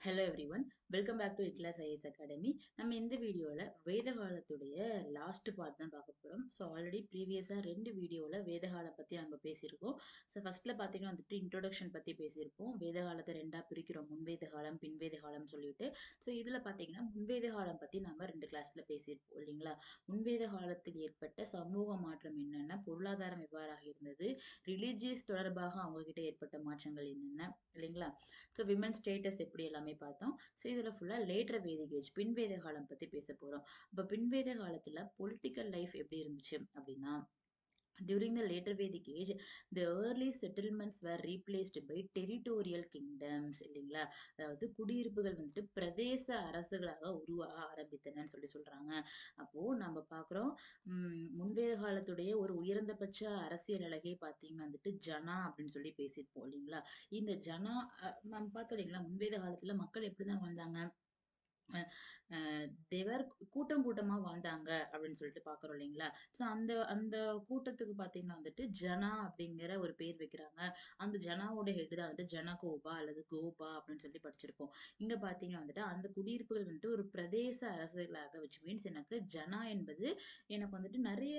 Hello everyone, welcome back to Eclass IAS academy. நம்ம இந்த வீடியோவில் வேத காலத்துடைய லாஸ்ட் பார்ட் தான் பார்க்க போகிறோம். ஸோ ஆல்ரெடி ப்ரீவியஸாக 2 வீடியோவில் வேத காலம் பற்றி நம்ம பேசியிருக்கோம். ஸோ ஃபஸ்ட்டில் பார்த்தீங்கன்னா வந்துட்டு இன்ட்ரோடக்ஷன் பற்றி பேசியிருப்போம். வேத காலத்தை ரெண்டாக பிரிக்கிறோம், முன்வேத காலம் பின்வேத காலம்னு சொல்லிட்டு. ஸோ இதில் பார்த்தீங்கன்னா முன்வேத காலம் பற்றி நம்ம 2 கிளாஸில் பேசியிருப்போம் இல்லைங்களா. முன்வேத காலத்தில் ஏற்பட்ட சமூக மாற்றம் என்னென்ன, பொருளாதாரம் எவ்வாறாக இருந்தது, ரிலீஜியஸ் தொடர்பாக அவங்ககிட்ட ஏற்பட்ட மாற்றங்கள் என்னென்ன இல்லைங்களா. ஸோ விமன் ஸ்டேட்டஸ் எப்படி எல்லாமே பார்த்தோம். ஸோ இதில் ஃபுல்லாக லேட்டர் வேதிக் ஏஜ் பின்வேத காலம் பற்றி பேச போகிறோம். இப்போ பின்வேத காலத்தில் பொலிட்டிக்கல் லைஃப் எப்படி இருந்துச்சு அப்படின்னா, during the later Vedic age, the early settlements were replaced by territorial kingdoms இல்லைங்களா. அதாவது குடியிருப்புகள் வந்துட்டு பிரதேச அரசுகளாக உருவாக ஆரம்பித்தனன்னு சொல்றாங்க. அப்போ நம்ம பார்க்குறோம், முன்வேத காலத்துடைய ஒரு உயர்ந்தபட்ச அரசியல் அழகே பார்த்தீங்கன்னா வந்துட்டு ஜனா அப்படின்னு சொல்லி பேசியிருப்போம் இல்லைங்களா. இந்த ஜனா நம்ம பார்த்தோம் இல்லைங்களா, முன்வேத காலத்துல மக்கள் எப்படிதான் வாழ்ந்தாங்க, தேவர் கூட்டம் கூட்டமா வாழ்ந்தாங்க அப்படின்னு சொல்லிட்டு பாக்குறோம் இல்லைங்களா. சோ அந்த அந்த கூட்டத்துக்கு பாத்தீங்கன்னா வந்துட்டு ஜனா அப்படிங்கிற ஒரு பேர் வைக்கிறாங்க. அந்த ஜனாவோட ஹெட் தான் வந்துட்டு ஜனகோபா அல்லது கோபா அப்படின்னு சொல்லி படிச்சிருப்போம். இங்க பாத்தீங்கன்னா வந்துட்டு அந்த குடியிருப்புகள் வந்துட்டு ஒரு பிரதேச அரசுகளாக வச்சு மீன்ஸ் எனக்கு ஜனா என்பது எனக்கு வந்துட்டு நிறைய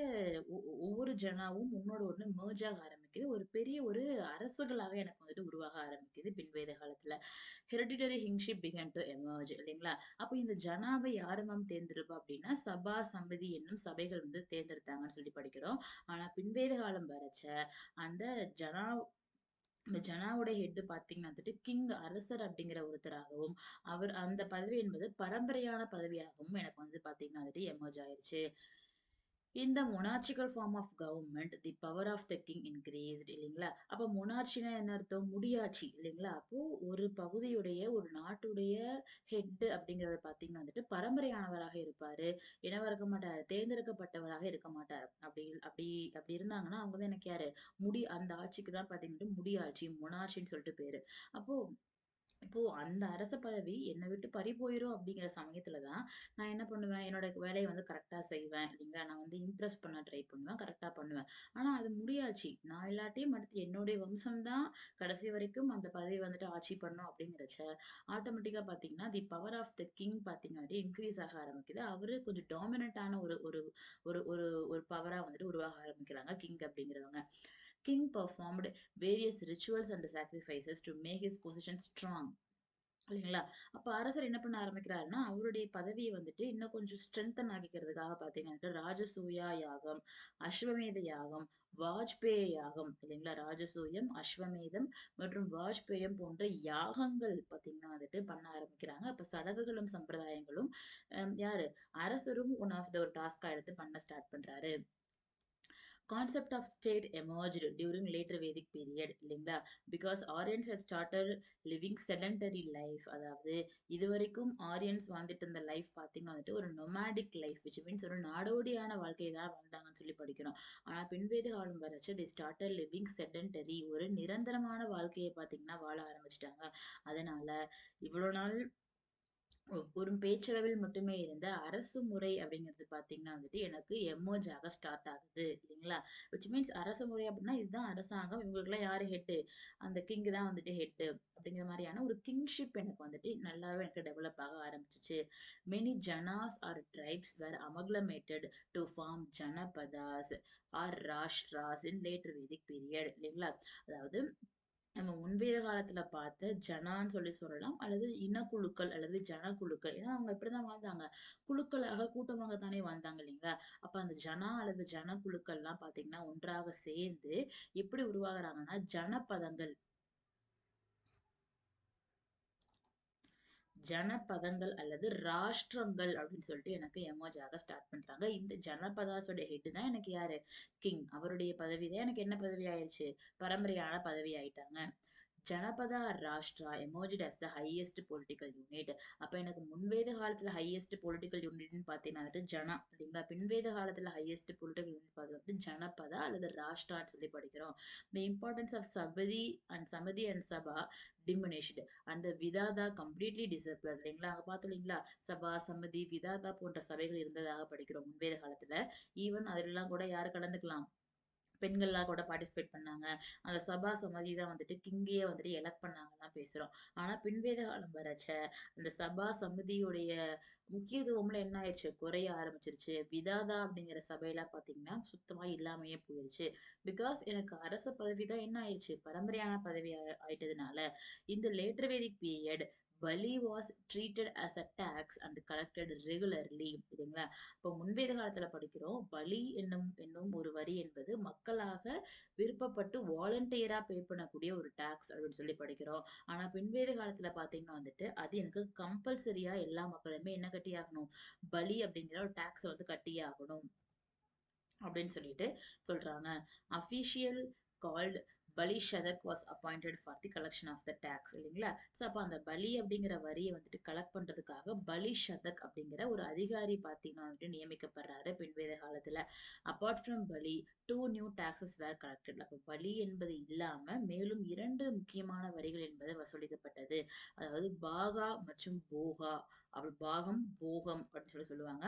ஒவ்வொரு ஜனாவும் உன்னோட ஒண்ணு merge ஆக ஆரம்பிக்குது. ஒரு பெரிய ஒரு அரசுகளாக எனக்கு வந்துட்டு உருவாக ஆரம்பிக்குது பின்வேத காலத்துல. Hereditary kinship begin to emerge இல்லைங்களா. அப்போ இந்த ஜனாவை யாரு மேம் தேர்ந்தெடுப்பா அப்படின்னா சபா சமிதி என்னும் சபைகள் வந்து தேர்ந்தெடுத்தாங்கன்னு சொல்லி படிக்கிறோம். ஆனா பின்வேத காலம் வரைச்ச அந்த ஜனா இந்த ஜனாவோட ஹெட் பாத்தீங்கன்னா வந்துட்டு கிங் அரசர் அப்படிங்கிற ஒருத்தராகவும், அவர் அந்த பதவி என்பது பரம்பரையான பதவியாகவும் எனக்கு வந்து பாத்தீங்கன்னா வந்துட்டு எமர்ஜ் ஆயிருச்சு. In the monarchical form of government, the power of the king increased இல்லைங்களா. அப்ப மொனார்ச்சினா என்ன அர்த்தம்? முடியாட்சி இல்லைங்களா. அப்போ ஒரு பகுதியுடைய ஒரு நாட்டுடைய ஹெட் அப்படிங்கிறவர் பாத்தீங்கன்னா வந்துட்டு பரம்பரையானவராக இருப்பாரு. என்னவா இருக்க மாட்டாரு, தேர்ந்தெடுக்கப்பட்டவராக இருக்க மாட்டார். அப்படி அப்படி இருந்தாங்கன்னா அவங்க தான் எனக்கு யாரு, அந்த ஆட்சிக்கு தான் பாத்தீங்கன்னா முடியாட்சி மொனார்ச்சின்னு சொல்லிட்டு பேரு. அப்போ இப்போ அந்த அரச பதவி என்னை விட்டு பறி போயிரும் அப்படிங்கிற சமயத்துல தான் நான் என்ன பண்ணுவேன், என்னோட வேலையை வந்து கரெக்டா செய்வேன் இல்லைங்களா. நான் வந்து இம்ப்ரெஸ் பண்ண ட்ரை பண்ணுவேன், கரெக்டா பண்ணுவேன். ஆனா அது முடியாச்சு, நான் இல்லாட்டியும் அடுத்து என்னுடைய வம்சம் தான் கடைசி வரைக்கும் அந்த பதவி வந்துட்டு ஆட்சி பண்ணும் அப்படிங்கிறச்ச ஆட்டோமேட்டிக்கா பாத்தீங்கன்னா the power of the king பாத்தீங்கன்னா இன்க்ரீஸ் ஆக ஆரம்பிக்குது. அவரு கொஞ்சம் டாமினண்டான ஒரு ஒரு ஒரு ஒரு ஒரு பவரா வந்துட்டு உருவாக ஆரம்பிக்கிறாங்க கிங் அப்படிங்கிறவங்க. King performed various rituals and sacrifices to make his position strong இல்லைங்களா. அப்ப அரசர் என்ன பண்ண ஆரம்பிக்கிறாருன்னா, அவருடைய பதவியை வந்துட்டு இன்னும் கொஞ்சம் ஸ்ட்ரென்தன் ஆக்கிக்கிறதுக்காக பாத்தீங்கன்னா ராஜசூயா யாகம், அஸ்வமேத யாகம், வாஜ்பேய யாகம் இல்லைங்களா. ராஜசூயம், அஸ்வமேதம் மற்றும் வாஜ்பேயம் போன்ற யாகங்கள் பாத்தீங்கன்னா வந்துட்டு பண்ண ஆரம்பிக்கிறாங்க. அப்ப சடங்குகளும் சம்பிரதாயங்களும் யாரு, அரசரும் ஒன் ஆஃப் த ஒரு டாஸ்கா எடுத்து பண்ண ஸ்டார்ட் பண்றாரு. Concept of state emerged during later Vedic period இல்லைங்களா. Because Aryans had started living sedentary life. அதாவது இதுவரைக்கும் ஆரியன்ஸ் வாழ்ந்துட்டு இருந்த லைஃப் பாத்தீங்கன்னா வந்துட்டு ஒரு நொமாடிக் லைஃப் which means ஒரு நாடோடியான வாழ்க்கையை தான் வாழ்ந்தாங்கன்னு சொல்லி படிக்கிறோம். ஆனா பின்வேத காலம் வரைச்சு they started living sedentary, ஒரு நிரந்தரமான வாழ்க்கையை பாத்தீங்கன்னா வாழ ஆரம்பிச்சிட்டாங்க. அதனால இவ்வளவு நாள் ஒரு பேச்சளவில் மட்டுமே இருந்த அரசு முறை அப்படிங்கிறது பாத்தீங்கன்னா வந்துட்டு எனக்கு எமர்ஜ் ஆக ஸ்டார்ட் ஆகுது இல்லைங்களா. விச் மீன்ஸ் அரசு முறை அப்படின்னா இதுதான் அரசாங்கம், இவங்களுக்கு எல்லாம் யாரு ஹெட்டு, அந்த கிங் தான் வந்துட்டு ஹெட்டு அப்படிங்கிற மாதிரியான ஒரு கிங்ஷிப் எனக்கு வந்துட்டு நல்லாவே எனக்கு டெவலப் ஆக ஆரம்பிச்சிச்சு. Many janas or tribes were amalgamated to form janapadas or rashtras in later Vedic period இல்லைங்களா. அதாவது நம்ம முன்வேத காலத்துல பார்த்த ஜனான்னு சொல்லி சொல்லலாம், அல்லது இனக்குழுக்கள் அல்லது ஜனக்குழுக்கள். ஏன்னா அவங்க இப்படிதான் வாழ்ந்தாங்க, குழுக்களாக கூட்டமாக தானே வாழ்ந்தாங்க இல்லைங்களா. அப்ப அந்த ஜனா அல்லது ஜனக்குழுக்கள் எல்லாம் பாத்தீங்கன்னா ஒன்றாக சேர்ந்து எப்படி உருவாகுறாங்கன்னா ஜனபதங்கள் ஜனபதங்கள் அல்லது ராஷ்டிரங்கள் அப்படின்னு சொல்லிட்டு எனக்கு எமர்ஜ் ஆக ஸ்டார்ட் பண்றாங்க. இந்த ஜனபதாஸோட ஹெட் தான் எனக்கு யாரு, கிங். அவருடைய பதவி தான் எனக்கு என்ன பதவி ஆயிடுச்சு, பரம்பரையான பதவி ஆயிட்டாங்க. Janapada rashtra emerged as the highest political unit. அப்ப எனக்கு முன்வேத காலத்துல highest political unitன்னு பாத்தீங்கன்னா வந்துட்டு ஜனா இல்லைங்களா. பின்வேத காலத்துல highest political unit பார்த்தீங்கன்னா ஜனபதா அல்லது ராஷ்டிரான்னு சொல்லி படிக்கிறோம். The importance of Samithi and Sabha diminished and the விதாதா completely disappeared இல்லைங்களா. அங்க பார்த்தோம் இல்லைங்களா, சபா சமதி விதாதா போன்ற சபைகள் இருந்ததாக படிக்கிறோம் முன்வேத காலத்துல. ஈவன் அதெல்லாம் கூட யாரு கலந்துக்கலாம், பெண்கள்லாம் கூட பார்ட்டிசிபேட் பண்ணாங்க. அந்த சபா சமதி தான் வந்துட்டு கிங்கையே வந்துட்டு எலக்ட் பண்ணாங்கலாம் பேசுறோம். ஆனா பின்வேத காலம் வரச்ச, அந்த சபா சமிதியுடைய முக்கியத்துவம்லாம் என்ன ஆயிருச்சு? குறைய ஆரம்பிச்சிருச்சு. விதாதா அப்படிங்கிற சபையெல்லாம் பார்த்தீங்கன்னா, சுத்தமா இல்லாமயே போயிருச்சு. பிகாஸ் எனக்கு அரச பதவி தான் என்ன ஆயிருச்சு? பரம்பரையான பதவி ஆயிட்டதுனால, இந்த லேட்டர் வேதிக் பீரியட் பலி was treated as a tax and collected regularly இல்லைங்களா? இப்போ முன்வேத காலத்துல படிக்கிறோம். பலி என்னும் ஒரு வரி என்பது மக்களாக விருப்பப்பட்டு வாலண்டியரா பே பண்ணக்கூடிய ஒரு டாக்ஸ் அப்படின்னு சொல்லி படிக்கிறோம். ஆனா பின்வேத காலத்துல பாத்தீங்கன்னா வந்துட்டு அது எனக்கு கம்பல்சரியா எல்லா மக்களுமே என்ன கட்டியாகணும்? பலி அப்படிங்கிற ஒரு டாக்ஸ வந்து கட்டியே ஆகணும். அப்படின்னு சொல்லிட்டு சொல்றாங்க. Official called bali sadhak was appointed for the collection of the taxes இல்லைங்களா? ஸோ அப்போ அந்த பலி அப்படிங்கிற வரியை வந்துட்டு கலெக்ட் பண்றதுக்காக பலி ஷதக் அப்படிங்கிற ஒரு அதிகாரி பார்த்தீங்கன்னா வந்துட்டு நியமிக்கப்படுறாரு பின்வேத காலத்துல. அப்பார்ட் ஃப்ரம் பலி, 2 நியூ டாக்ஸஸ் வேர் கலெக்டட். அப்போ பலி என்பது இல்லாம மேலும் 2 முக்கியமான வரிகள் என்பது வசூலிக்கப்பட்டது. அதாவது பாகா மற்றும் போகா. அப்படி பாகம், போகம் அப்படின்னு சொல்லி சொல்லுவாங்க.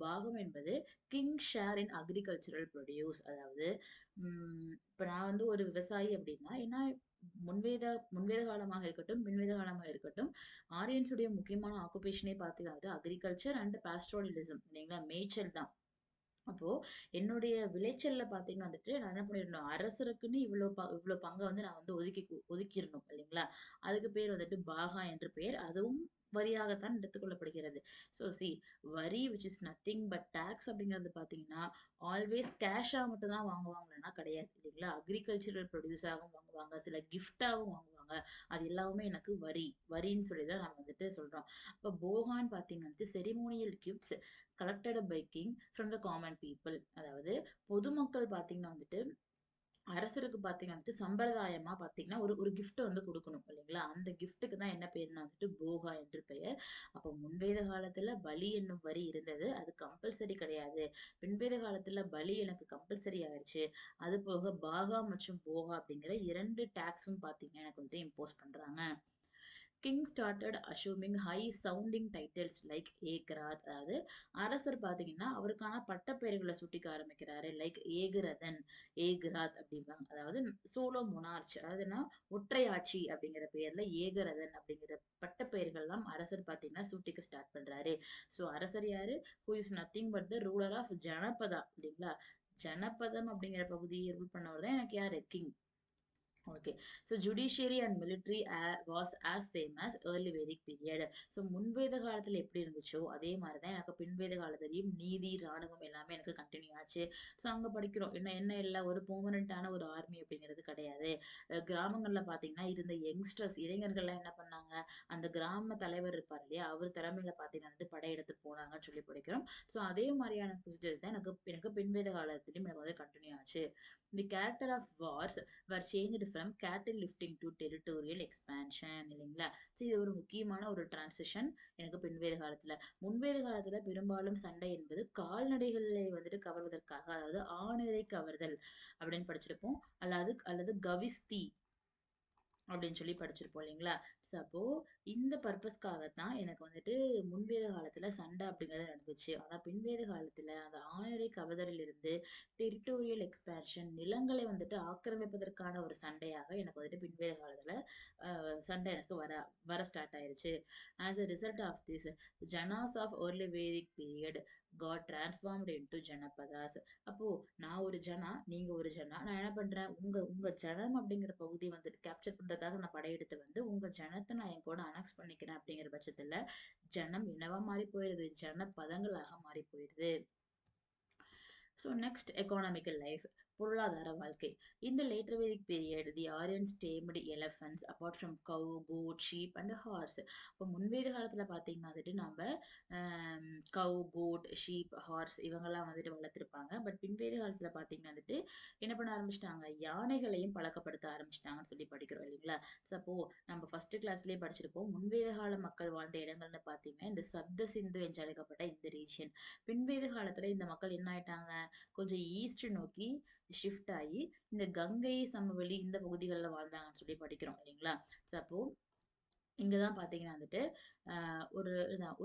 பாகம் என்பது கிங் ஷேர் இன் அக்ரிகல்ச்சரல் ப்ரொடியூஸ். அதாவது இப்ப நான் வந்து ஒரு விவசாயி அப்படின்னா ஏன்னா முன்வேத முன்வேத காலமாக இருக்கட்டும் பின்வேத காலமாக இருக்கட்டும் ஆரியன்ஸுடைய முக்கியமான ஆக்குபேஷனே பார்த்தீங்கன்னா அக்ரிகல்ச்சர் அண்ட் பாஸ்டோரலிசம் இல்லைங்களா? மேய்ச்சல் தான். அப்போ என்னுடைய விளைச்சல்ல பார்த்தீங்கன்னா வந்துட்டு நான் என்ன பண்ணிடணும்? அரசருக்குன்னு இவ்வளோ பங்க வந்து நான் வந்து ஒதுக்கிரணும் இல்லைங்களா? அதுக்கு பேர் வந்துட்டு பாகா என்று பெயர். அதுவும் வரியாகத்தான் எடுத்துக்கொள்ளப்படுகிறது. ஸோ வரி which is nothing but tax அப்படிங்கிறது பார்த்தீங்கன்னா, ஆல்வேஸ் கேஷா மட்டும் தான் வாங்குவாங்களான்னா கிடையாது இல்லைங்களா? அக்ரிகல்ச்சரல் ப்ரொடியூஸாகவும் வாங்குவாங்க. சில கிஃப்ட்டாவும் வாங்குவாங்க. அது எல்லாமே எனக்கு வரின்னு சொல்லி தான் நம்ம வந்துட்டு சொல்றோம். அப்ப போகான்னு பார்த்தீங்கன்னா ceremonial gifts collected by king from the common people. அதாவது பொதுமக்கள் பார்த்தீங்கன்னா வந்துட்டு அரசருக்கு பார்த்தீங்கன்னா வந்துட்டு சம்பிரதாயமா பார்த்தீங்கன்னா ஒரு ஒரு கிஃப்ட் வந்து கொடுக்கணும் இல்லைங்களா? அந்த கிஃப்ட்டுக்கு தான் என்ன பேருனா வந்துட்டு போகா என்று பெயர். அப்போ முன்வேத காலத்துல பலி என்னும் வரி இருந்தது. அது கம்பல்சரி கிடையாது. பின்வேத காலத்துல பலி எனக்கு கம்பல்சரி ஆயிடுச்சு. அது போக பாகா மற்றும் போகா அப்படிங்கிற 2 டாக்ஸும் பார்த்தீங்கன்னா எனக்கு வந்து இம்போஸ் பண்றாங்க. King started assuming high sounding titles like Ekrat. அதாவது அரசர் பார்த்தீங்கன்னா அவருக்கான பட்டப்பெயர்களை சுட்டிக்க ஆரம்பிக்கிறாரு. லைக் ஏகரதன், ஏக்ராத் அப்படிம்பாங்க. அதாவது சோலோ மொனார்ச், அதாவதுன்னா ஒற்றையாட்சி அப்படிங்கிற பெயர்ல ஏகரதன் அப்படிங்கிற பட்டப்பெயர்கள்லாம் அரசர் பார்த்தீங்கன்னா சூட்டிக்க ஸ்டார்ட் பண்றாரு. ஸோ அரசர் யாரு? Who is nothing but the ruler of janapada இல்லைங்களா? ஜனபதம் அப்படிங்கிற பகுதியை ரூல் பண்ணவர் தான் எனக்கு யாரு? King. Okay. So judiciary and military was as same as early Vedic period. So முன்வேத காலத்துல எப்படி இருந்துச்சோ அதே மாதிரி தான் எனக்கு பின்வேத காலத்திலயும் நீதி, ராணுவம் எல்லாமே எனக்கு கண்டினியூ ஆச்சு. ஸோ அங்க படிக்கிறோம். என்ன என்ன இல்ல ஒரு பெர்மனன்ட்டான ஒரு ஆர்மி அப்படிங்கிறது கிடையாது. கிராமங்கள்ல பார்த்தீங்கன்னா இருந்த யங்ஸ்டர்ஸ் இளைஞர்கள்லாம் என்ன பண்ணாங்க? அந்த கிராம தலைவர் இருப்பார் இல்லையா? அவர் தலைமையில பார்த்தீங்கன்னா வந்துட்டு படையெடுத்து போனாங்கன்னு சொல்லி படிக்கிறோம். ஸோ அதே மாதிரியான ப்ரொசீஜர்ஸ் தான் எனக்கு எனக்கு பின்வேத காலத்திலயும் எனக்கு வந்து கண்டினியூ ஆச்சு. The character of wars were changed from cattle lifting to territorial expansion இல்லைங்களா? சரி இது ஒரு முக்கியமான ஒரு டிரான்சிஷன் எனக்கு பின்வேத காலத்துல. முன்வேத காலத்துல பெரும்பாலும் சண்டை என்பது கால்நடைகளை வந்துட்டு கவர்வதற்காக, அதாவது ஆணிரை கவர்தல் அப்படின்னு படிச்சிருப்போம். அல்லது கவிஸ்தி அப்படின்னு சொல்லி படிச்சிருப்போம் இல்லைங்களா? ஸோ அப்போ இந்த பர்ப்பஸ்க்காகத்தான் எனக்கு வந்துட்டு முன்வேத காலத்துல சண்டை அப்படிங்கிறது நடந்துச்சு. ஆனா பின்வேத காலத்துல அந்த ஆணரை கவர்தலிலிருந்து டெரிட்டோரியல் எக்ஸ்பான்ஷன் நிலங்களை வந்துட்டு ஆக்கிரமிப்பதற்கான ஒரு சண்டையாக எனக்கு வந்துட்டு பின்வேத காலத்துல சண்டை எனக்கு வர ஸ்டார்ட் ஆயிருச்சு. As a result of this janas of early Vedic period got transformed into janapadas. அப்போ நான் ஒரு ஜனா, நீங்க ஒரு ஜனா. நான் என்ன பண்றேன்? உங்க உங்க ஜனம் அப்படிங்கிற பகுதியை வந்துட்டு கேப்சர் பண்றதுக்காக நான் படையெடுத்து வந்து உங்க ஜனத்தை நான் என் கூட அனெக்ஸ் பண்ணிக்கிறேன் அப்படிங்கிற பட்சத்துல ஜனம் என்னவா மாறி போயிருது? ஜனபதங்களாக மாறி போயிருது. ஸோ நெக்ஸ்ட் எக்கானமிக்கல் லைஃப், பொருளாதார வாழ்க்கை. இந்த later Vedic period the Aryans tamed elephants apart from cow, goat, sheep and horse. இப்போ முன்வேத காலத்துல பார்த்தீங்கன்னா வந்துட்டு நம்ம கவ், கோட், ஷீப், ஹார்ஸ் இவங்கெல்லாம் வந்துட்டு வளர்த்துருப்பாங்க. பட் பின்வேத காலத்துல பார்த்தீங்கன்னா வந்துட்டு என்ன பண்ண ஆரம்பிச்சிட்டாங்க? யானைகளையும் பழக்கப்படுத்த ஆரம்பிச்சிட்டாங்கன்னு சொல்லி படிக்கிறோம் இல்லைங்களா? சப்போ நம்ம ஃபர்ஸ்ட் கிளாஸ்லயே படிச்சிருப்போம். முன்வேத கால மக்கள் வாழ்ந்த இடங்கள்னு பார்த்தீங்கன்னா இந்த சப்த சிந்து என்று அழைக்கப்பட்ட இந்த ரீஜியன். பின்வேத காலத்துல இந்த மக்கள் என்ன ஆயிட்டாங்க? கொஞ்சம் ஈஸ்ட் நோக்கி ஷிஃப்ட் ஆகி இந்த கங்கை சமவெளி இந்த பகுதிகளில் வாழ்ந்தாங்கன்னு சொல்லி படிக்கிறோம் இல்லைங்களா? ஸோ அப்போ இங்க தான் பார்த்தீங்கன்னா வந்துட்டு, ஒரு இதான்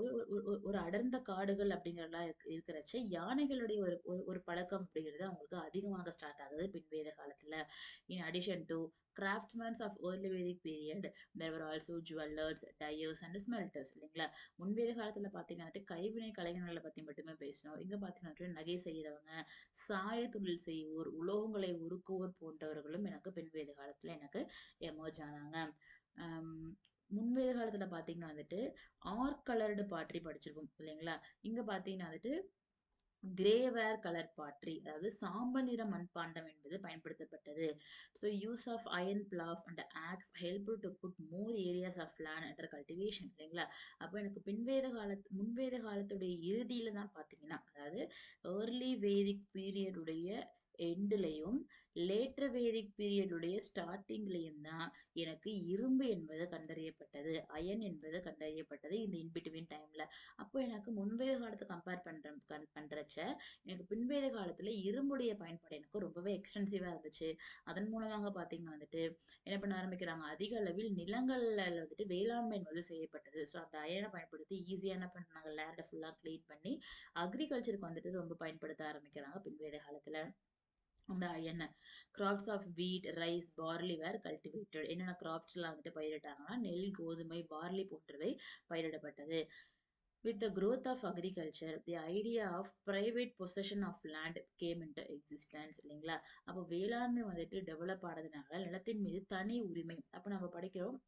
ஒரு அடர்ந்த காடுகள் அப்படிங்கிறலாம் இருக்கிறச்ச, யானைகளுடைய ஒரு ஒரு ஒரு பழக்கம் அப்படிங்கிறது அவங்களுக்கு அதிகமாக ஸ்டார்ட் ஆகுது பின்வேத காலத்துல. In addition to craftsmens of early Vedic period, there were also jewellers, dyers and smelters இல்லைங்களா? முன்வேத காலத்துல பார்த்தீங்கன்னா வந்துட்டு கைவினை கலைஞர்களை பத்தி மட்டுமே பேசினோம். இங்க பார்த்தீங்கன்னா வந்துட்டு நகை செய்றவங்க, சாய தொழில் செய்வோர், உலோகங்களை உருக்குவோர் போன்றவர்களும் எனக்கு பின்வேத காலத்துல எனக்கு எமர்ஜ் ஆனாங்க. அம் முன்வேத காலத்துல பார்த்தீங்கன்னா வந்துட்டு, ஆர்க் கலர்டு பாட்ரி படிச்சிருப்போம் இல்லைங்களா? இங்க பார்த்தீங்கன்னா வந்துட்டு, கிரே வேர் கலர் பாட்ரி, அதாவது சாம்பல் நிற மண்பாண்டம் என்பது பயன்படுத்தப்பட்டது. So use of iron plough and ox help to put more areas of land under cultivation இல்லைங்களா? அப்போ எனக்கு முன்வேத காலத்துடைய இறுதியில தான் பார்த்தீங்கன்னா, அதாவது ஏர்லி வேதிக் பீரியடுடைய எண்டுலயும், லேட்டர் வேதிக் பீரியடுடைய ஸ்டார்ட்டிங்லயும் தான் எனக்கு இரும்பு என்பது கண்டறியப்பட்டது. அயன் என்பது கண்டறியப்பட்டது இந்த இன் பிட்வீன் டைம்ல. அப்போ எனக்கு முன்வேத காலத்த கம்பேர் பண்றச்ச, எனக்கு பின்வேத காலத்துல இரும்புடைய பயன்பாடு எனக்கு ரொம்பவே எக்ஸ்டென்சிவா இருந்துச்சு. அதன் மூலமாக பார்த்தீங்கன்னா வந்துட்டு, என்ன பண்ண ஆரம்பிக்கிறாங்க, அதிக அளவில் நிலங்கள்ல வந்துட்டு வேளாண்மை வந்து செய்யப்பட்டது. ஸோ அந்த அயன பயன்படுத்தி ஈஸியா என்ன பண்ணாங்க, லேண்ட ஃபுல்லா கிளீன் பண்ணி அக்ரிகல்ச்சருக்கு வந்துட்டு ரொம்ப பயன்படுத்த ஆரம்பிக்கிறாங்க பின்வேத காலத்துல. அந்த அயன crops of wheat, rice, barley were cultivated. என்னென்ன கிராப்ஸ்லாம் வந்துட்டு பயிரிட்டாங்கன்னா, நெல், கோதுமை, பார்லி போன்றவை பயிரிடப்பட்டது. With the growth of agriculture, the idea of private possession of land came into existence இல்லைங்களா? அப்போ வேளாண்மை வந்துட்டு டெவலப் ஆனதுனால நிலத்தின் மீது தனி உரிமை. அப்ப நம்ம படிக்கிறோம்,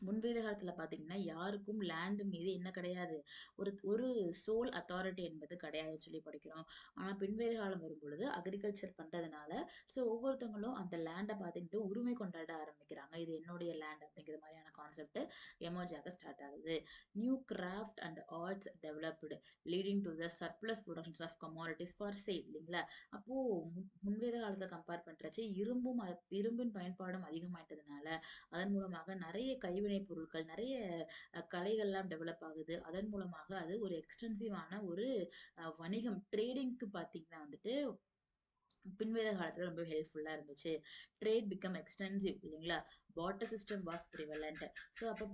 முன்வேத காலத்துல பாத்தீங்கன்னா யாருக்கும் லேண்ட் மீது என்ன கிடையாது, ஒரு ஒரு சோல் அத்தாரிட்டி என்பது கிடையாதுன்னு சொல்லி படிக்கிறோம். ஆனா பின்வேத காலம் வரும்பொழுது அக்ரிகல்ச்சர் பண்றதுனால ஸோ ஒவ்வொருத்தவங்களும் அந்த லேண்டை பார்த்துக்கிட்டு உரிமை கொண்டாட ஆரம்பிக்கிறாங்க. இது என்னுடைய லேண்ட் அப்படிங்கிற மாதிரியான கான்செப்ட் எமர்ஜ் ஆக ஸ்டார்ட் ஆகுது. New craft and arts developed, leading to the surplus productions of commodities for sale இல்லைங்களா? அப்போ முன்வேத காலத்தை கம்பேர் பண்றச்சு இரும்பின் பயன்பாடும் அதிகமாயிட்டதுனால அதன் மூலமாக நிறைய கைவினைப் பொருட்கள், நிறைய கலைகள்லாம் டெவலப் ஆகுது. அதன் மூலமாக அது ஒரு எக்ஸ்டென்சிவான ஒரு வணிகம், ட்ரேடிங்க்கு பார்த்தீங்கன்னா வந்துட்டு பின்வேத காலத்துல ரொம்ப ஹெல்ப்ஃபுல்லா இருந்துச்சு. ட்ரேட் பிகம் எக்ஸ்டென்சிவ் இல்லைங்களா? Barter system was prevalent. So அப்போ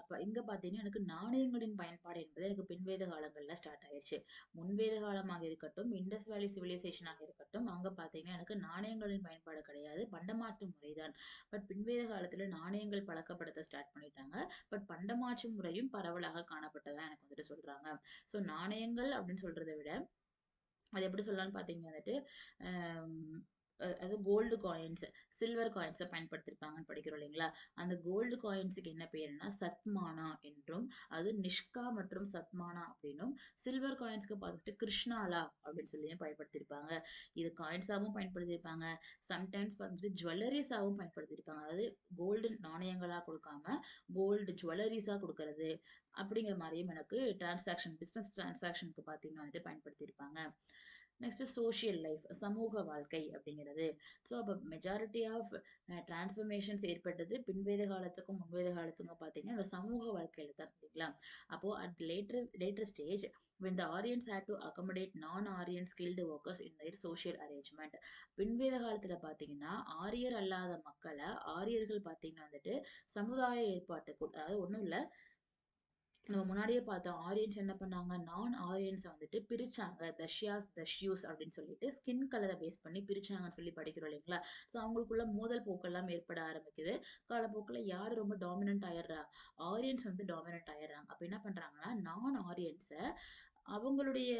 அப்ப இங்க பார்த்தீங்கன்னா எனக்கு நாணயங்களின் பயன்பாடு என்பது எனக்கு பின்வேத காலங்கள்ல ஸ்டார்ட் ஆயிருச்சு. முன்வேத காலமாக இருக்கட்டும், இண்டஸ் வேலி சிவிலைசேஷனாக இருக்கட்டும், அங்க பார்த்தீங்கன்னா எனக்கு நாணயங்களின் பயன்பாடு கிடையாது. பண்டமாற்று முறைதான். பட் பின்வேத காலத்துல நாணயங்கள் பழக்கப்படுத்த ஸ்டார்ட் பண்ணிட்டாங்க. பட் பண்டமாற்று முறையும் பரவலாக காணப்பட்டதா எனக்கு வந்துட்டு சொல்றாங்க. ஸோ நாணயங்கள் அப்படின்னு சொல்றத விட அது எப்படி சொல்லலாம்னு பார்த்தீங்கன்னா வந்துட்டு, அம் அது கோல்டு காயின்ஸ், சில்வர் காயின்ஸ பயன்படுத்தியிருப்பாங்கன்னு படிக்கிறோம் இல்லைங்களா? அந்த கோல்டு காயின்ஸுக்கு என்ன பேருன்னா, சத்மானா என்றும், அது நிஷ்கா மற்றும் சத்மானா அப்படின்னும், சில்வர் காயின்ஸ்க்கு பார்த்துட்டு கிருஷ்ணாலா அப்படின்னு சொல்லியும் பயன்படுத்தியிருப்பாங்க. இது காயின்ஸாவும் பயன்படுத்தியிருப்பாங்க. சம்டைம்ஸ் வந்துட்டு ஜுவல்லரிஸாவும் பயன்படுத்தியிருப்பாங்க. அதாவது கோல்டு நாணயங்களா குடுக்காம, கோல்டு ஜுவல்லரிஸா குடுக்கறது, அப்படிங்கிற மாரியும் எனக்கு பிசினஸ் டிரான்சாக்ஷனுக்கு பார்த்தீங்கன்னா வந்துட்டு பயன்படுத்தியிருப்பாங்க. நெக்ஸ்ட் சோஷியல் லைஃப், சமூக வாழ்க்கை அப்படிங்கிறது. ஸோ அப்போ மெஜாரிட்டி ஆஃப் டிரான்ஸ்ஃபர்மேஷன்ஸ் ஏற்பட்டது பின்வேத காலத்துக்கும் முன்வேத காலத்துக்கும் பார்த்தீங்கன்னா இந்த சமூக வாழ்க்கையில தான் இல்லைங்களா? அப்போ at later stage when the Aryans had to accommodate non-Aryan skilled workers in their social arrangement. பின்வேத காலத்துல பாத்தீங்கன்னா ஆரியர் அல்லாத மக்களை ஆரியர்கள் பாத்தீங்கன்னா வந்துட்டு சமுதாய ஏற்பாட்டுக்கு, அதாவது ஒண்ணும் இல்ல, நம்ம முன்னாடியே பார்த்தோம் ஆரியன்ஸ் என்ன பண்ணாங்க, நான் ஆரியன்ஸை வந்துட்டு பிரிச்சாங்க. தஷ்யாஸ் தஷ்யூஸ் அப்படின்னு சொல்லிட்டு ஸ்கின் கலரை பேஸ் பண்ணி பிரிச்சாங்கன்னு சொல்லி படிக்கிறோம் இல்லைங்களா? ஸோ அவங்களுக்குள்ள மோதல் போக்கெல்லாம் ஏற்பட ஆரம்பிக்குது. காலப்போக்கில் யார் ரொம்ப டாமினன்ட் ஆயிடுறா, ஆரியன்ஸ் வந்து டாமினன்ட் ஆயிடுறாங்க. அப்ப என்ன பண்றாங்கன்னா நான் ஆரியன்ஸை அவங்களுடைய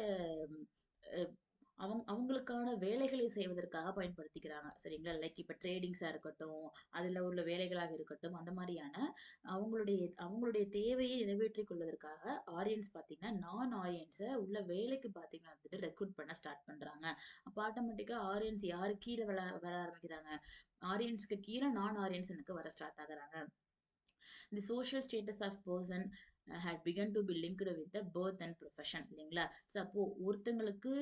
அவங்களுக்கான வேலைகளை செய்வதற்காக பயன்படுத்திக்கிறாங்க. சரிங்களா? லைக் இப்ப ட்ரேடிங்ஸா இருக்கட்டும், அதுல உள்ள வேலைகளாக இருக்கட்டும், அந்த மாரியான அவங்களுடைய தேவையை நிறைவேற்றிக் கொள்வதற்காக ஆரியன்ஸ் பார்த்தீங்கன்னா, நான் ஆரியன்ஸ உள்ள வேலைக்கு பார்த்தீங்கன்னா வந்துட்டு ரெக்ரூட் பண்ண ஸ்டார்ட் பண்றாங்க. அப்ப ஆட்டோமேட்டிக்கா ஆரியன்ஸ் யாரு கீழ வர ஆரம்பிக்கிறாங்க? ஆரியன்ஸ்க்கு கீழ நான் ஆரியன்ஸ் எனக்கு வர ஸ்டார்ட் ஆகுறாங்க. The social status of person had begun to be linked with the birth and profession இல்லைங்களா? ஸோ அப்போ ஒருத்தங்களுக்கு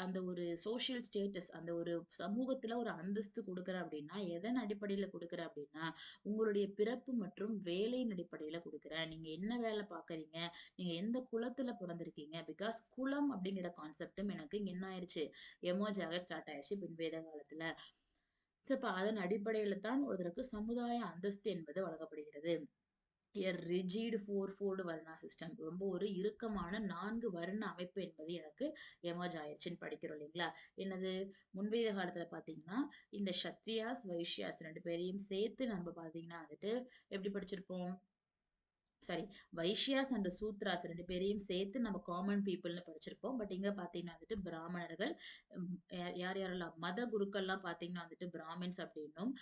அந்த ஒரு சோஷியல் ஸ்டேட்டஸ், அந்த ஒரு சமூகத்துல ஒரு அந்தஸ்து கொடுக்குற அப்படின்னா எதன் அடிப்படையில கொடுக்குற அப்படின்னா உங்களுடைய பிறப்பு மற்றும் வேலையின் அடிப்படையில கொடுக்குறேன். நீங்க என்ன வேலை பார்க்குறீங்க, நீங்க எந்த குலத்துல பிறந்திருக்கீங்க, பிகாஸ் குலம் அப்படிங்கிற கான்செப்டும் எனக்கு இங்க என்ன ஆயிருச்சு, எமர்ஜ் ஆக ஸ்டார்ட் ஆயிடுச்சு பின்வேத காலத்துல. ஸோ இப்ப அதன் அடிப்படையில தான் ஒருத்தருக்கு சமுதாய அந்தஸ்து என்பது வழங்கப்படுகிறது. எ ரிஜிட் 4 வர்ணா சிஸ்டம். ரொம்ப ஒரு இறுக்கமான 4 வர்ண அமைப்பு என்பது எனக்கு எமர்ஜ் ஆயிருச்சுன்னு படிக்கிறோம் இல்லைங்களா? என்னது முன்வேத காலத்துல பார்த்தீங்கன்னா, இந்த க்ஷத்ரியாஸ், வைஷ்யாஸ் 2 பேரையும் சேர்த்து நம்ம பார்த்தீங்கன்னா வந்துட்டு எப்படி படிச்சிருப்போம்? சாரி, வைஷ்யாஸ் அண்ட் சூத்ராஸ் 2 பேரையும் சேர்த்து நம்ம காமன் பீப்பிள்னு படிச்சிருப்போம். பட் இங்க பார்த்தீங்கன்னா வந்துட்டு பிராமணர்கள், யார் யாரெல்லாம் மத குருக்கள்லாம் பார்த்தீங்கன்னா வந்துட்டு பிராமின்ஸ் அப்படின்னும்,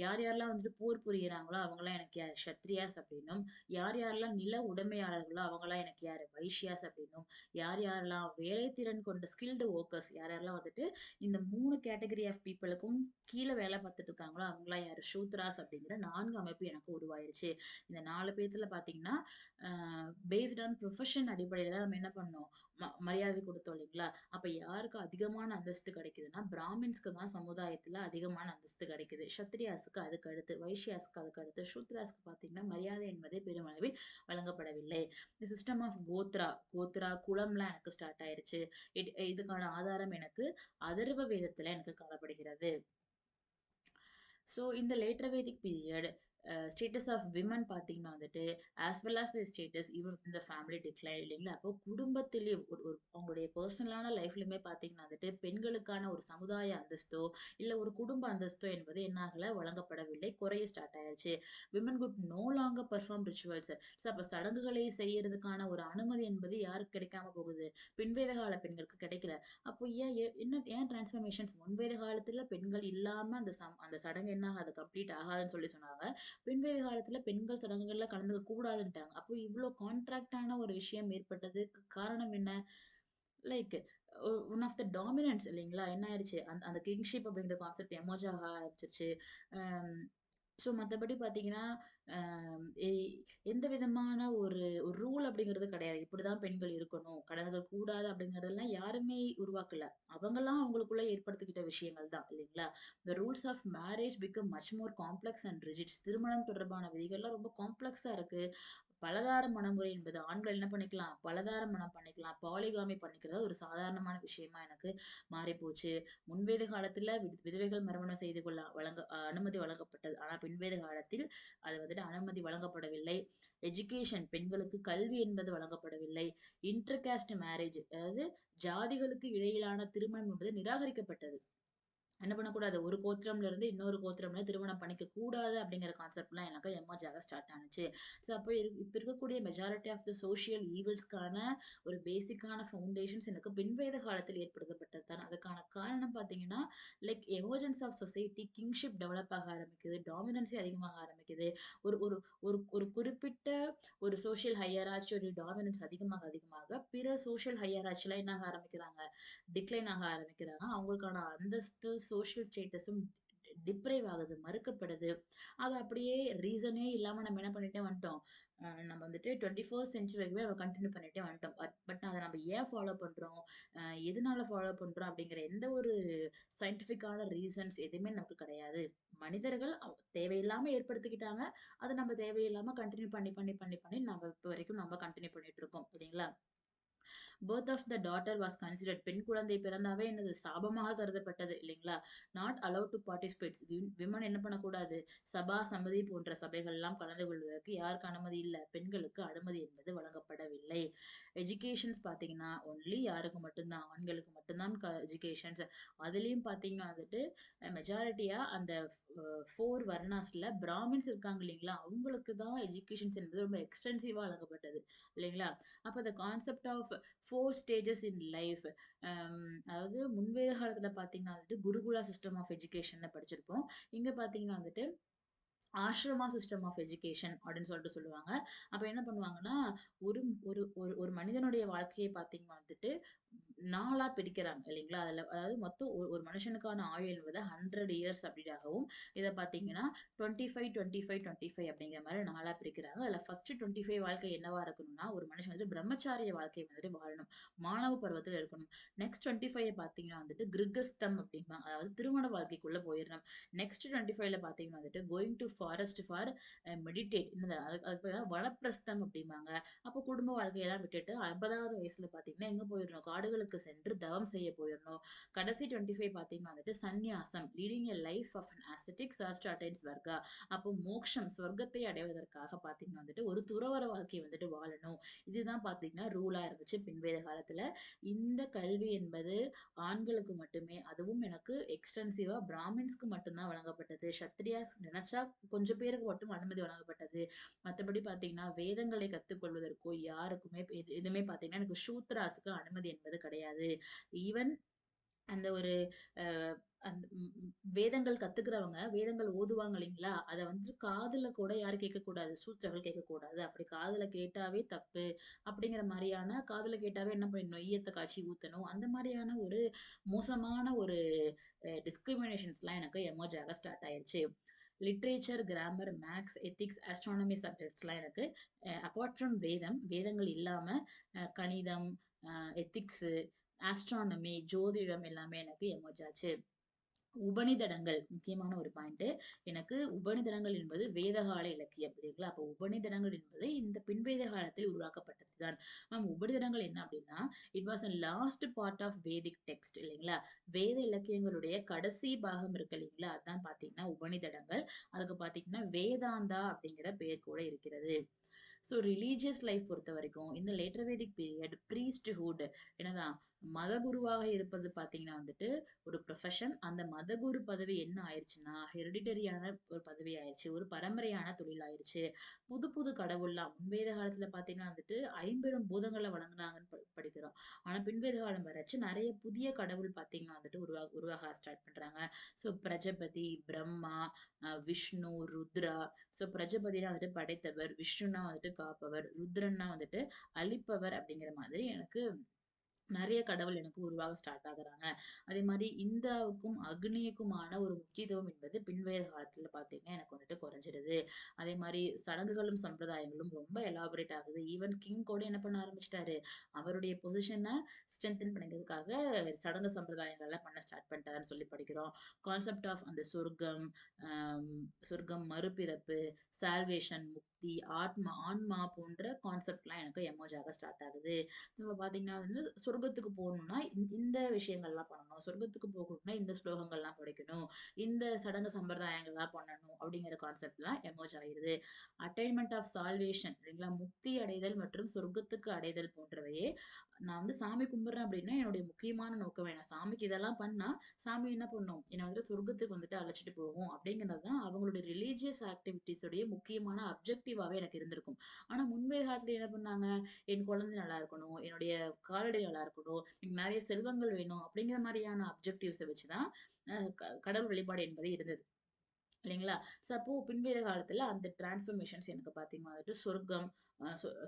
யார் யாரெல்லாம் வந்துட்டு போர் புரியிறாங்களோ அவங்கலாம் எனக்கு யார் க்ஷத்ரியாஸ் அப்படின்னும், யார் யாரெல்லாம் நில உடைமையாளர்களோ அவங்கலாம் எனக்கு யாரு வைஷ்யாஸ் அப்படின்னும், யார் யாரெல்லாம் வேலைத்திறன் கொண்ட ஸ்கில்டு வொர்க்கர்ஸ் யார் யாரெல்லாம் வந்துட்டு இந்த 3 கேட்டகரி ஆஃப் பீப்பிளுக்கும் கீழ வேலை பார்த்துட்டு இருக்காங்களோ அவங்கலாம் யாரு சூத்ராஸ் அப்படிங்கிற 4 அமைப்பு எனக்கு உருவாயிருச்சு. இந்த 4 பேத்துல பார்த்தீங்கன்னா, அ பேஸ்ட் ஆன் ப்ரொஃபஷன் அடிப்படையில தான் நம்ம என்ன பண்ணோம்? மரியாதை குடுத்தோம் இல்லைங்களா? அப்ப யாருக்கு அதிகமான அந்தஸ்து கிடைக்குதுன்னா, பிராமின்ஸ்க்கு தான் சமுதாயத்துல அதிகமான அந்தஸ்து கிடைக்குது. க்ஷத்ரியாஸ்க்கு அதுக்கு அடுத்து, வைஷ்யாஸ்க்கு அதுக்கு அடுத்து, சூத்ராஸ்க்கு பார்த்தீங்கன்னா, மரியாதை என்பதே பெருமளவில் வழங்கப்படவில்லை. இந்த சிஸ்டம் ஆஃப் கோத்ரா குலம்லாம் எனக்கு ஸ்டார்ட் ஆயிருச்சு. இதுக்கான ஆதாரம் எனக்கு அதர்வ வேதத்துல எனக்கு காணப்படுகிறது. ஸோ இந்த later Vedic period status of women பார்த்தீங்கன்னா வந்துட்டு as well as the status even இந்த ஃபேமிலி டிக்ளைன் இல்லைங்களா? அப்போ குடும்பத்திலேயே ஒரு ஒரு அவங்களுடைய பர்சனலான லைஃப்லயுமே பார்த்தீங்கன்னா வந்துட்டு பெண்களுக்கான ஒரு சமுதாய அந்தஸ்தோ, இல்ல ஒரு குடும்ப அந்தஸ்தோ என்பது என்ன ஆகல வழங்கப்படவில்லை. குறைய ஸ்டார்ட் ஆயிருச்சு. Women could no longer perform rituals. So அப்ப சடங்குகளை செய்யறதுக்கான ஒரு அனுமதி என்பது யாருக்கு கிடைக்காம போகுது? பின்வேத கால பெண்களுக்கு கிடைக்கல. அப்போ ஏன் டிரான்ஸ்ஃபர்மேஷன்ஸ் முன்வேத காலத்துல பெண்கள் இல்லாம அந்த சடங்கு என்ன ஆகாது கம்ப்ளீட் ஆகாதுன்னு சொல்லி சொன்னாங்க. பின்வேத காலத்துல பெண்கள் சடங்குகள்ல கலந்துக்க கூடாதுன்ட்டாங்க. அப்போ இவ்ளோ கான்ட்ராக்டான ஒரு விஷயம் ஏற்பட்டதுக்கு காரணம் என்ன? லைக் ஒன் ஆஃப் த டாமினன்ட்ஸ் இல்லைங்களா? என்ன ஆயிடுச்சு? அந்த அந்த கிங்ஷிப் அப்படிங்கிற கான்செப்ட் எமர்ஜ் ஆக ஆரம்பிச்சிருச்சு. அம் ஸோ மத்தபடி பார்த்தீங்கன்னா, அ எ எந்த விதமான ஒரு ஒரு ரூல் அப்படிங்கிறது கிடையாது. இப்படிதான் பெண்கள் இருக்கணும், கடந்துக்க கூடாது அப்படிங்கிறதெல்லாம் யாருமே உருவாக்கல. அவங்களா அவங்களுக்குள்ள ஏற்படுத்திக்கிட்ட விஷயங்கள் தான் இல்லைங்களா? The rules of marriage become much more complex and rigid. திருமணம் தொடர்பான விதிகள்லாம் ரொம்ப காம்ப்ளெக்ஸா இருக்கு. பலதார மணமுறை என்பது ஆண்கள் என்ன பண்ணிக்கலாம்? பலதார மணம் பண்ணிக்கலாம். பாலிகாமி பண்ணிக்கிறது ஒரு சாதாரணமான விஷயமா எனக்கு மாறிப்போச்சு. முன்வேத காலத்துல விதவைகள் மறுமணம் செய்து கொள்ள அனுமதி வழங்கப்பட்டது. ஆனா பின்வேத காலத்தில் அது வந்துட்டு அனுமதி வழங்கப்படவில்லை. எஜுகேஷன் பெண்களுக்கு கல்வி என்பது வழங்கப்படவில்லை. இன்டர் காஸ்ட் மேரேஜ் அதாவது ஜாதிகளுக்கு இடையிலான திருமணம் என்பது நிராகரிக்கப்பட்டது. என்ன பண்ணக்கூடாது, ஒரு கோத்திரம்ல இருந்து இன்னொரு கோத்திரம்ல திருமணம் பண்ணிக்க கூடாது அப்படிங்கிற கான்செப்ட்லாம் எனக்கு எமர்ஜ் ஆக ஸ்டார்ட் ஆனுச்சு. ஸோ அப்போ இப்ப இருக்கக்கூடிய மெஜாரிட்டி ஆஃப் த சோசியல் ஈவில்ஸ்க்கான ஒரு பேசிக்கான ஃபவுண்டேஷன்ஸ் எனக்கு பின்வேத காலத்தில் ஏற்படுத்தப்பட்டது தான். அதுக்கான காரணம் பார்த்தீங்கன்னா, like emergence of society, kingship develop ஆக ஆரம்பிக்குது, டாமினன்சி அதிகமாக ஆரம்பிக்குது. ஒரு ஒரு ஒரு ஒரு குறிப்பிட்ட ஒரு சோசியல் ஹையரார்ச்சி ஒரு டாமினன்ஸ் அதிகமாக பிற சோசியல் ஹையரார்ச்சிலாம் என்ன ஆக ஆரம்பிக்கிறாங்க? டிக்ளைன் ஆக ஆரம்பிக்கிறாங்க. அவங்களுக்கான அந்தஸ்து, சோஷியல் ஸ்டேட்டஸும் டிப்ரைவ் ஆகுது, மறுக்கப்படுது. அது அப்படியே ரீசனே இல்லாம நம்ம என்ன பண்ணிட்டே வந்துட்டோம், நம்ம வந்துட்டு 21st செஞ்சுரி வரைக்குமே நம்ம கன்டின்யூ பண்ணிட்டே வந்துட்டோம். பட் அத நம்ம ஏன் ஃபாலோ பண்றோம்? எதனால ஃபாலோ பண்றோம்? அப்படிங்கிற எந்த ஒரு சயின்டிஃபிக்கான ரீசன்ஸ் எதுவுமே நமக்கு கிடையாது. மனிதர்கள் தேவையில்லாம ஏற்படுத்திக்கிட்டாங்க. அத நம்ம தேவையில்லாம கன்டின்யூ பண்ணி நம்ம இப்ப வரைக்கும் நம்ம கன்டின்யூ பண்ணிட்டு இருக்கோம். இல்லைங்களா? Birth of the daughter was considered. பெண் குழந்தை பிறந்தாவே என்னது சாபமாக கருதப்பட்டது இல்லைங்களா? Not allowed to participate. விமன் என்ன பண்ணக்கூடாது? சபா, சமிதி போன்ற சபைகள்லாம் கலந்து கொள்வதற்கு யாருக்கு அனுமதி இல்ல? பெண்களுக்கு அனுமதி என்பது வழங்கப்படவில்லை. எஜுகேஷன்ஸ் பார்த்தீங்கன்னா, ஒன்லி யாருக்கு மட்டும்தான்? ஆண்களுக்கு மட்டும்தான் எஜுகேஷன்ஸ். அதுலயும் பார்த்தீங்கன்னா வந்துட்டு மெஜாரிட்டியா அந்த 4 வர்ணாஸ்ல பிராமின்ஸ் இருக்காங்க இல்லைங்களா? அவங்களுக்கு தான் எஜுகேஷன்ஸ் என்பது ரொம்ப எக்ஸ்டென்சிவா வழங்கப்பட்டது இல்லைங்களா? அப்ப the concept of 4 stages in life. அதாவது முன்வேத காலத்துல பார்த்தீங்கன்னா வந்துட்டு குருகுலா சிஸ்டம் ஆஃப் எஜுகேஷன்னு படிச்சிருப்போம். இங்க பார்த்தீங்கன்னா வந்துட்டு ஆஷ்ரமா சிஸ்டம் ஆஃப் எஜுகேஷன் அப்படின்னு சொல்லிட்டு சொல்லுவாங்க. அப்ப என்ன பண்ணுவாங்கன்னா, ஒரு ஒரு ஒரு ஒரு மனிதனுடைய வாழ்க்கைய பார்த்தீங்கன்னா வந்துட்டு 4ஆ பிரிக்கிறாங்க இல்லைங்களா? அதுல அதாவது மொத்தம் ஒரு மனுஷனுக்கான ஆயுள் என்பது 100 இயர்ஸ் அப்படியாகவும், இத பார்த்தீங்கன்னா 25, 25, 25 அப்படிங்கிற மாரி 4ஆ பிரிக்கிறாங்க. அதுல ஃபர்ஸ்ட் 25 வாழ்க்கை என்னவா இருக்கணும்னா, ஒரு மனுஷன் வந்து பிரம்மச்சாரிய வாழ்க்கை வந்துட்டு வாழணும். மாணவ பருவத்துல இருக்கணும். நெக்ஸ்ட் 25 பார்த்தீங்கன்னா வந்துட்டு கிருகஸ்தம் அப்படிம்பாங்க. அதாவது திருமண வாழ்க்கைக்குள்ள போயிரணும். நெக்ஸ்ட் 25ல பார்த்தீங்கன்னா வந்துட்டு going to forest for meditate. என்னது அதுக்கு பேரு வனப்பிரஸ்தம் அப்படிம்பாங்க. அப்போ குடும்ப வாழ்க்கையெல்லாம் விட்டுட்டு 50வது வயசுல பார்த்தீங்கன்னா, எங்க போயிடணும்? காடுகளுக்கு வனங்களுக்கு சென்று தவம் செய்ய போயிடணும். கடைசி 25 பார்த்தீங்கன்னா வந்துட்டு சந்நியாசம், leading a life of an ascetic so as to attain swarga. அப்போ மோக்ஷம், சொர்க்கத்தை அடைவதற்காக பார்த்தீங்கன்னா வந்துட்டு ஒரு துறவற வாழ்க்கை வந்துட்டு வாழணும். இதுதான் பார்த்தீங்கன்னா ரூலா இருந்துச்சு பின்வேத காலத்துல. இந்த கல்வி என்பது ஆண்களுக்கு மட்டுமே, அதுவும் எனக்கு எக்ஸ்டென்சிவா பிராமின்ஸ்க்கு மட்டும்தான் வழங்கப்பட்டது. சத்ரியாஸ் நினைச்சா கொஞ்சம் பேருக்கு மட்டும் அனுமதி வழங்கப்பட்டது. மத்தபடி பார்த்தீங்கன்னா, வேதங்களை கத்துக்கொள்வதற்கோ யாருக்குமே எதுவுமே பார்த்தீங்கன்னா, எனக்கு சூத்ராஸ்க்கு அனுமதி என்பது கிடையாது. ஈவன் அந்த ஒரு அ அந்த வேதங்கள் கத்துக்கிறவங்க, வேதங்கள் ஓதுவாங்க இல்லைங்களா? அத வந்து காதுல கூட யாரும் கேட்கக்கூடாது. சூத்திரர்கள் கேட்கக்கூடாது. அப்படி காதுல கேட்டாவே தப்பு. அப்படிங்கிற மாரியான காதுல கேட்டாவே என்ன பண்ணிடணும்? ஈயத்த காய்ச்சி ஊத்தணும். அந்த மாரியான ஒரு மோசமான ஒரு டிஸ்கிரிமினேஷன்ஸ்லாம் எனக்கு எமர்ஜ் ஆக ஸ்டார்ட் ஆயிருச்சு. Literature, grammar, maths, ethics, astronomy சப்ஜெக்ட்ஸ்லாம் எனக்கு அபார்ட் ஃப்ரம் வேதம், வேதங்கள் இல்லாம கணிதம், எத்திக்ஸு, ஆஸ்ட்ரானமி, ஜோதிடம் எல்லாமே எனக்கு எமர்ஜ் ஆச்சு. உபநிடதங்கள் முக்கியமான ஒரு பாயிண்ட். எனக்கு உபநிடதங்கள் என்பது வேதகால இலக்கியம் இல்லைங்களா? அப்போ உபநிடதங்கள் என்பது இந்த பின்வேத காலத்தில் உருவாக்கப்பட்டதுதான். மேம் உபநிடதங்கள் என்ன அப்படின்னா, it was a last part of Vedic text இல்லைங்களா? வேத இலக்கியங்களுடைய கடைசி பாகம் இருக்கு இல்லைங்களா? அதான் பார்த்தீங்கன்னா உபநிடதங்கள். அதுக்கு பார்த்தீங்கன்னா வேதாந்தா அப்படிங்கிற பெயர் கூட இருக்கிறது. ஸோ ரிலீஜியஸ் லைஃப் பொறுத்த வரைக்கும் இந்த லேட்டர் வேதிக் பீரியட் ப்ரீஸ்ட்ஹுட் என்னதான் மதகுருவாக இருப்பது பார்த்தீங்கன்னா வந்துட்டு ஒரு ப்ரொஃபஷன். அந்த மதகுரு பதவி என்ன ஆயிடுச்சுன்னா ஹெரிடிட்டரியான ஒரு பதவி ஆயிடுச்சு. ஒரு பரம்பரையான தொழில் ஆயிடுச்சு. புது புது கடவுள்லாம் முன்வேத காலத்துல பார்த்தீங்கன்னா வந்துட்டு 50 பூதங்களை வணங்குனாங்கன்னு படிக்கிறோம். ஆனா பின்வேத காலம் வரைச்சு நிறைய புதிய கடவுள் பார்த்தீங்கன்னா வந்துட்டு உருவாக ஸ்டார்ட் பண்றாங்க. ஸோ பிரஜபதி, பிரம்மா, விஷ்ணு, ருத்ரா. ஸோ பிரஜபதினா வந்துட்டு படைத்தவர், விஷ்ணுனா வந்துட்டு காப்பவர், ருத்ரன்னா வந்துட்டு அழிப்பவர் அப்படிங்கிற மாதிரி எனக்கு நெறைய கடவுள் எனக்கு உருவாக ஸ்டார்ட் ஆகுறாங்க. அதே மாரி இந்திராவுக்கும், அக்னிக்குமான ஒரு முக்கியத்துவம் என்பது பின்வேத காலத்துல பார்த்தீங்கன்னா, எனக்கு வந்துட்டு குறைஞ்சிருது. அதே மாரி சடங்குகளும், சம்பிரதாயங்களும் ரொம்ப எலாபரேட் ஆகுது. ஈவன் கிங் கூட என்ன பண்ண ஆரம்பிச்சுட்டாரு, அவருடைய பொசிஷன ஸ்ட்ரென்தன் பண்ணிக்கிறதுக்காக சடங்கு சம்பிரதாயங்கள்லாம் பண்ண ஸ்டார்ட் பண்ணிட்டாருன்னு சொல்லி படிக்கிறோம். கான்செப்ட் ஆஃப் அந்த சொர்க்கம், சொர்க்கம், மறுபிறப்பு, சால்வேஷன், முக்தி, ஆன்மா போன்ற கான்செப்ட்லாம் எனக்கு எமர்ஜ் ஆக ஸ்டார்ட் ஆகுது. இப்ப பார்த்தீங்கன்னா வந்து சொர்க்கத்துக்கு போகணும்னா இந்த விஷயங்கள்லாம் பண்ணணும். சொர்க்கத்துக்கு போகணும்னா இந்த ஸ்லோகங்கள்லாம் படிக்கணும். இந்த சடங்கு சம்பிரதாயங்கள்லாம் பண்ணணும் அப்படிங்கிற கான்செப்ட்லாம் எமர்ஜ் ஆயிருது. அட்டைன்மென்ட் ஆஃப் சால்வேஷன் இல்லைங்களா? முக்தி அடைதல் மற்றும் சொர்க்கத்துக்கு அடைதல் போன்றவையே நான் வந்து சாமி கும்பிடுறேன் அப்படின்னா என்னுடைய முக்கியமான நோக்கம் என்ன? சாமிக்கு இதெல்லாம் பண்ணா சாமி என்ன பண்ணும்? என்ன வந்துட்டு சொர்க்கத்துக்கு வந்துட்டு அழைச்சிட்டு போகும் அப்படிங்கிறது தான் அவங்களுடைய ரிலீஜியஸ் ஆக்டிவிட்டீஸ் உடைய முக்கியமான அப்ஜெக்டிவாவே எனக்கு இருந்திருக்கும். ஆனா முன்மைய காலத்துல என்ன பண்ணாங்க? என் குழந்தை நல்லா இருக்கணும், என்னுடைய கால்நடை நல்லா இருக்கணும், எனக்கு நிறைய செல்வங்கள் வேணும் அப்படிங்கிற மாதிரியான அப்ஜெக்டிவ்ஸை வச்சுதான் கடவுள் வழிபாடு என்பது இருந்தது. இல்லைங்களா? ஸோ அப்போ பின்வேத காலத்துல அந்த டிரான்ஸ்ஃபர்மேஷன்ஸ் எனக்கு பார்த்தீங்கன்னா வந்துட்டு சொர்க்கம்,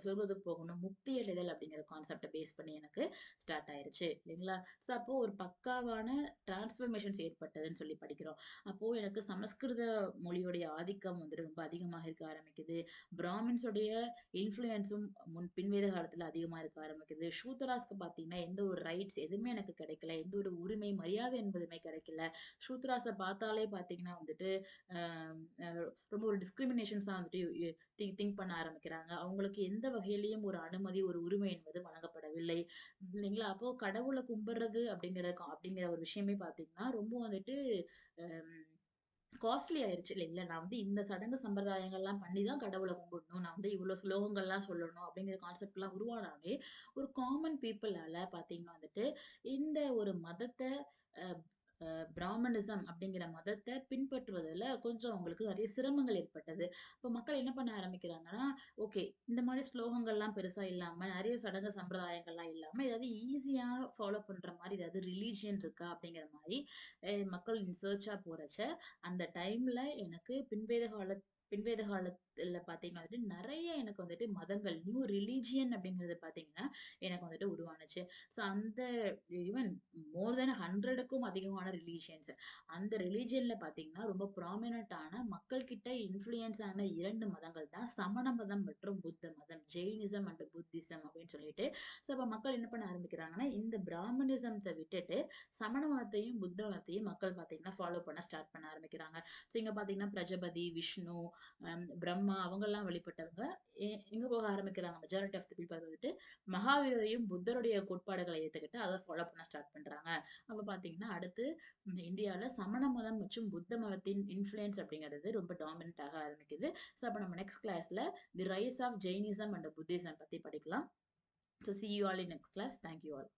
சொர்க்கத்துக்கு போகணும், முக்தி அடைதல் அப்படிங்கிற கான்செப்ட்ட பேஸ் பண்ணி எனக்கு ஸ்டார்ட் ஆயிருச்சு. இல்லைங்களா? ஸோ அப்போ ஒரு பக்காவான டிரான்ஸ்ஃபர்மேஷன்ஸ் ஏற்பட்டதுன்னு சொல்லி படிக்கிறோம். அப்போ எனக்கு சமஸ்கிருத மொழியுடைய ஆதிக்கம் வந்துட்டு ரொம்ப அதிகமாக இருக்க ஆரம்பிக்குது. பிராமின்ஸுடைய இன்ஃப்ளூயன்ஸும் பின்வேத காலத்துல அதிகமா இருக்க ஆரம்பிக்குது. சூத்ராஸ்க்கு பார்த்தீங்கன்னா எந்த ஒரு ரைட்ஸ் எதுவுமே எனக்கு கிடைக்கல. எந்த ஒரு உரிமை, மரியாதை என்பதுமே கிடைக்கல. சூத்ராஸ பார்த்தாலே பார்த்தீங்கன்னா வந்துட்டு ரொம்ப ஒரு டிஸ்கிரிமினேஷன்ஸா வந்துட்டு திங்க் பண்ண ஆரம்பிக்கிறாங்க. அவங்களுக்கு எந்த வகையிலயும் ஒரு அனுமதி, ஒரு உரிமை என்பது வழங்கப்படவில்லை. இல்லைங்களா? அப்போ கடவுள கும்பிடுறது அப்படிங்கிற ஒரு விஷயமே பார்த்தீங்கன்னா, ரொம்ப வந்துட்டு அம் காஸ்ட்லி ஆயிருச்சு இல்லைங்களா? நான் வந்து இந்த சடங்கு சம்பிரதாயங்கள்லாம் பண்ணி தான் கடவுள கும்பிடணும். நான் வந்து இவ்ளோ ஸ்லோகங்கள்லாம் சொல்லணும் அப்படிங்கிற கான்செப்ட்லாம் உருவானாலே, ஒரு காமன் பீப்பிளால பார்த்தீங்கன்னா வந்துட்டு, இந்த ஒரு மதத்த அ பிராமணிசம் அப்படிங்கிற மதத்தை பின்பற்றுவதில் கொஞ்சம் அவங்களுக்கு நிறைய சிரமங்கள் ஏற்பட்டது. இப்போ மக்கள் என்ன பண்ண ஆரம்பிக்கிறாங்கன்னா, ஓகே இந்த மாதிரி ஸ்லோகங்கள்லாம் பெருசா இல்லாம, நிறைய சடங்கு சம்பிரதாயங்கள்லாம் இல்லாம, ஏதாவது ஈஸியா ஃபாலோ பண்ற மாதிரி ஏதாவது ரிலீஜியன் இருக்கா அப்படிங்கிற மாதிரி மக்கள் இன் சர்ச்சா போறச்ச, அந்த டைம்ல எனக்கு பின்வேத காலத்துல பாத்தீங்கன்னா வந்துட்டு நிறைய எனக்கு வந்துட்டு மதங்கள் நியூ ரிலீஜியன் அப்படிங்கிறது பாத்தீங்கன்னா எனக்கு வந்துட்டு உருவானுச்சு. ஸோ அந்த ஈவன் மோர் தென் 100க்கும் அதிகமான ரிலீஜியன்ஸ். அந்த ரிலீஜியன்ல பார்த்தீங்கன்னா, ரொம்ப ப்ராமினன்ட்டான மக்கள் கிட்ட இன்ஃப்ளூயன்ஸ் ஆன 2 மதங்கள் தான் சமண மதம் மற்றும் புத்த மதம். ஜெயினிசம் அண்ட் புத்திசம் அப்படின்னு சொல்லிட்டு. ஸோ அப்ப மக்கள் என்ன பண்ண ஆரம்பிக்கிறாங்கன்னா, இந்த பிராமணிசத்த விட்டுட்டு சமண மதத்தையும், புத்த மதத்தையும் மக்கள் பார்த்தீங்கன்னா ஃபாலோ பண்ண ஸ்டார்ட் பண்ண ஆரம்பிக்கிறாங்க. ஸோ இங்க பார்த்தீங்கன்னா பிரஜபதி, விஷ்ணு, பிரம்மா பிரம்மா அவங்கலாம் வழிபட்டவங்க எங்க போக ஆரம்பிக்கிறாங்க? மெஜாரிட்டி ஆஃப் த பீப்பிள் வந்துட்டு மகாவீரரையும், புத்தருடைய கோட்பாடுகள ஏத்துக்கிட்டு அத ஃபாலோ பண்ண ஸ்டார்ட் பண்றாங்க. அப்ப பார்த்தீங்கன்னா, அடுத்து இந்தியால சமண மதம் மற்றும் புத்த மதத்தின் இன்ஃப்ளூயன்ஸ் அப்படிங்கிறது ரொம்ப டாமினன்ட் ஆக ஆரம்பிக்குது. ஸோ அப்ப நம்ம நெக்ஸ்ட் கிளாஸ்ல the rise of Jainism and Buddhism பத்தி படிக்கலாம். So see you all in next class. Thank you all.